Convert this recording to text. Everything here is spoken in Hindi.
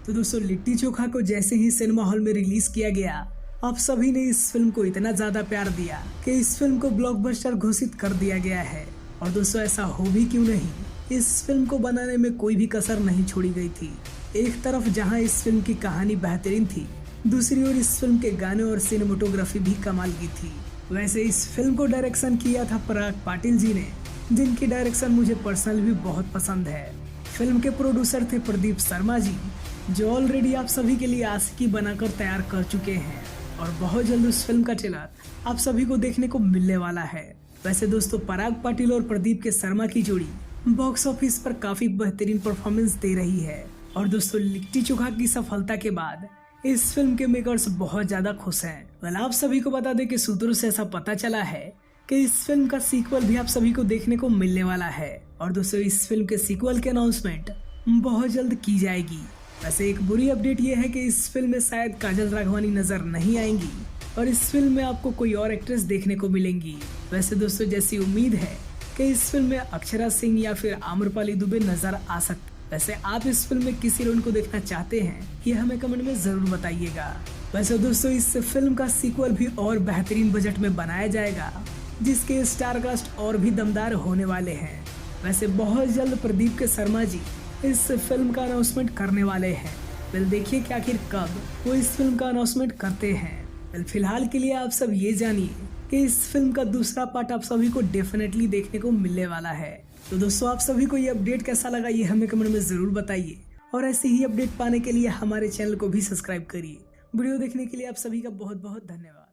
तो दोस्तों लिट्टी चोखा को जैसे ही सिनेमा हॉल में रिलीज किया गया, आप सभी ने इस फिल्म को इतना ज्यादा प्यार दिया कि इस फिल्म को ब्लॉकबस्टर घोषित कर दिया गया है। और दोस्तों ऐसा हो भी क्यों नहीं, इस फिल्म को बनाने में कोई भी कसर नहीं छोड़ी गई थी। एक तरफ जहां इस फिल्म की कहानी बेहतरीन थी, दूसरी ओर इस फिल्म के गाने और सिनेमेटोग्राफी भी कमाल की थी। वैसे इस फिल्म को डायरेक्शन किया था पराग पाटिल जी ने, जिनकी डायरेक्शन मुझे पर्सनली भी बहुत पसंद है। फिल्म के प्रोड्यूसर थे प्रदीप शर्मा जी, जो ऑलरेडी आप सभी के लिए आशिकी बनाकर तैयार कर चुके हैं और बहुत जल्द उस फिल्म का ट्रेलर आप सभी को देखने को मिलने वाला है। वैसे दोस्तों पराग पाटिल और प्रदीप के शर्मा की जोड़ी बॉक्स ऑफिस पर काफी बेहतरीन परफॉर्मेंस दे रही है। और दोस्तों लिट्टी चोखा की सफलता के बाद इस फिल्म के मेकर्स बहुत ज्यादा खुश हैं। वेल आप सभी को बता दें कि सूत्रों से ऐसा पता चला है कि इस फिल्म का सीक्वल भी आप सभी को देखने को मिलने वाला है। और दोस्तों इस फिल्म के सीक्वल की अनाउंसमेंट बहुत जल्द की जाएगी। वैसे एक बुरी अपडेट ये है कि इस फिल्म में शायद काजल राघवानी नजर नहीं आएंगी और इस फिल्म में आपको कोई और एक्ट्रेस देखने को मिलेंगी। वैसे दोस्तों जैसी उम्मीद है कि इस फिल्म में अक्षरा सिंह या फिर आम्रपाली दुबे नजर आ सकती। वैसे आप इस फिल्म में किस हीरोइन को देखना चाहते हैं ये हमें कमेंट में जरूर बताइएगा। वैसे दोस्तों इस फिल्म का सीक्वल भी और बेहतरीन बजट में बनाया जाएगा, जिसके स्टार कास्ट और भी दमदार होने वाले हैं। वैसे बहुत जल्द प्रदीप के शर्मा जी इस फिल्म का अनाउंसमेंट करने वाले हैं। वेल देखिए कि आखिर कब वो इस फिल्म का अनाउंसमेंट करते हैं। वेल फिलहाल के लिए आप सब ये जानिए कि इस फिल्म का दूसरा पार्ट आप सभी को डेफिनेटली देखने को मिलने वाला है। तो दोस्तों आप सभी को ये अपडेट कैसा लगा ये हमें कमेंट में जरूर बताइए और ऐसे ही अपडेट पाने के लिए हमारे चैनल को भी सब्सक्राइब करिए। वीडियो देखने के लिए आप सभी का बहुत बहुत धन्यवाद।